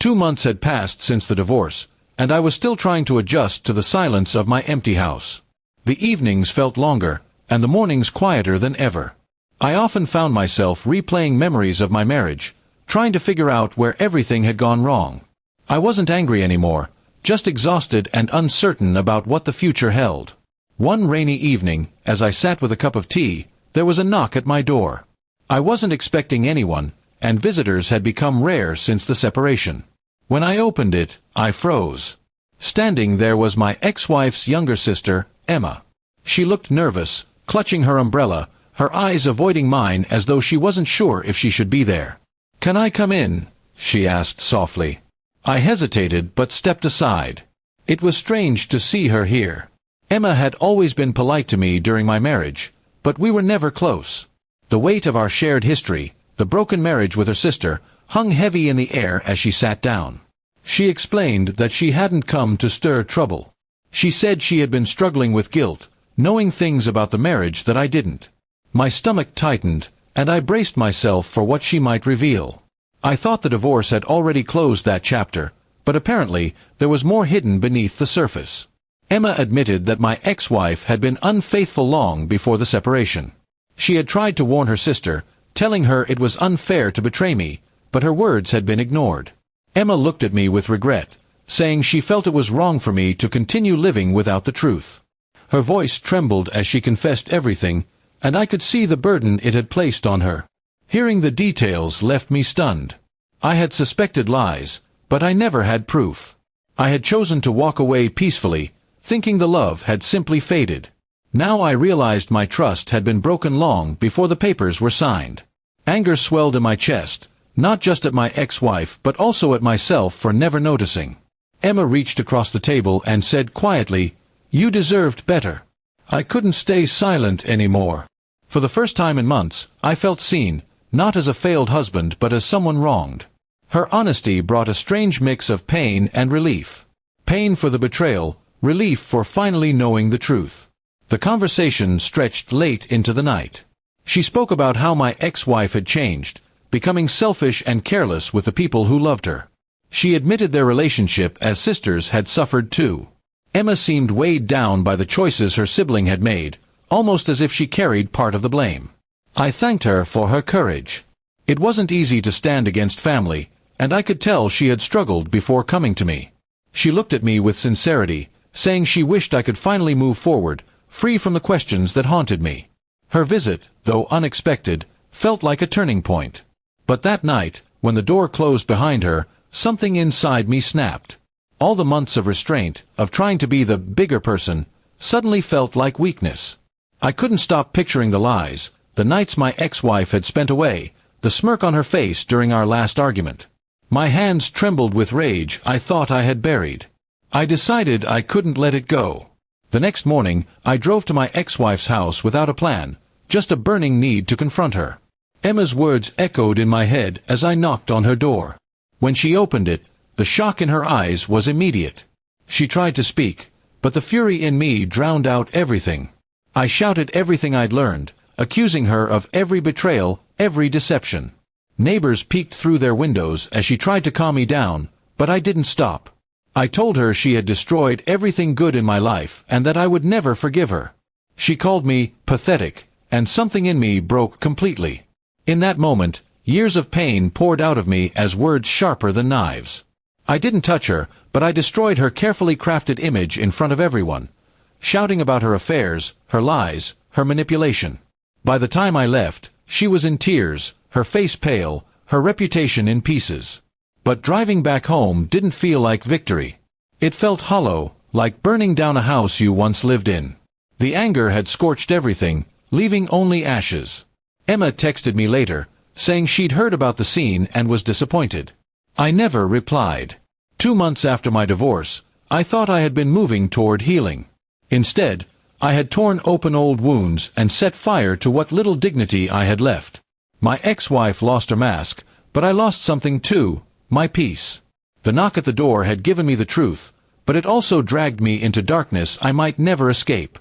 2 months had passed since the divorce, and I was still trying to adjust to the silence of my empty house. The evenings felt longer, and the mornings quieter than ever. I often found myself replaying memories of my marriage, trying to figure out where everything had gone wrong. I wasn't angry anymore, just exhausted and uncertain about what the future held. One rainy evening, as I sat with a cup of tea, there was a knock at my door. I wasn't expecting anyone, and visitors had become rare since the separation. When I opened it, I froze. Standing there was my ex-wife's younger sister, Emma. She looked nervous, clutching her umbrella, her eyes avoiding mine as though she wasn't sure if she should be there. "Can I come in?" she asked softly. I hesitated but stepped aside. It was strange to see her here. Emma had always been polite to me during my marriage, but we were never close. The weight of our shared history, the broken marriage with her sister, hung heavy in the air as she sat down. She explained that she hadn't come to stir trouble. She said she had been struggling with guilt, knowing things about the marriage that I didn't. My stomach tightened, and I braced myself for what she might reveal. I thought the divorce had already closed that chapter, but apparently there was more hidden beneath the surface. Emma admitted that my ex-wife had been unfaithful long before the separation. She had tried to warn her sister, telling her it was unfair to betray me, but her words had been ignored. Emma looked at me with regret, saying she felt it was wrong for me to continue living without the truth. Her voice trembled as she confessed everything, and I could see the burden it had placed on her. Hearing the details left me stunned. I had suspected lies, but I never had proof. I had chosen to walk away peacefully, thinking the love had simply faded. Now I realized my trust had been broken long before the papers were signed. Anger swelled in my chest, not just at my ex-wife but also at myself for never noticing. Emma reached across the table and said quietly, "You deserved better." I couldn't stay silent anymore. For the first time in months, I felt seen, not as a failed husband but as someone wronged. Her honesty brought a strange mix of pain and relief. Pain for the betrayal, relief for finally knowing the truth. The conversation stretched late into the night. She spoke about how my ex-wife had changed, becoming selfish and careless with the people who loved her. She admitted their relationship as sisters had suffered too. Emma seemed weighed down by the choices her sibling had made, almost as if she carried part of the blame. I thanked her for her courage. It wasn't easy to stand against family, and I could tell she had struggled before coming to me. She looked at me with sincerity, saying she wished I could finally move forward, free from the questions that haunted me. Her visit, though unexpected, felt like a turning point. But that night, when the door closed behind her, something inside me snapped. All the months of restraint, of trying to be the bigger person, suddenly felt like weakness. I couldn't stop picturing the lies, the nights my ex-wife had spent away, the smirk on her face during our last argument. My hands trembled with rage I thought I had buried. I decided I couldn't let it go. The next morning, I drove to my ex-wife's house without a plan, just a burning need to confront her. Emma's words echoed in my head as I knocked on her door. When she opened it, the shock in her eyes was immediate. She tried to speak, but the fury in me drowned out everything. I shouted everything I'd learned, accusing her of every betrayal, every deception. Neighbors peeked through their windows as she tried to calm me down, but I didn't stop. I told her she had destroyed everything good in my life and that I would never forgive her. She called me pathetic, and something in me broke completely. In that moment, years of pain poured out of me as words sharper than knives. I didn't touch her, but I destroyed her carefully crafted image in front of everyone, shouting about her affairs, her lies, her manipulation. By the time I left, she was in tears, her face pale, her reputation in pieces. But driving back home didn't feel like victory. It felt hollow, like burning down a house you once lived in. The anger had scorched everything, leaving only ashes. Emma texted me later, saying she'd heard about the scene and was disappointed. I never replied. 2 months after my divorce, I thought I had been moving toward healing. Instead, I had torn open old wounds and set fire to what little dignity I had left. My ex-wife lost her mask, but I lost something too, my peace. The knock at the door had given me the truth, but it also dragged me into darkness I might never escape.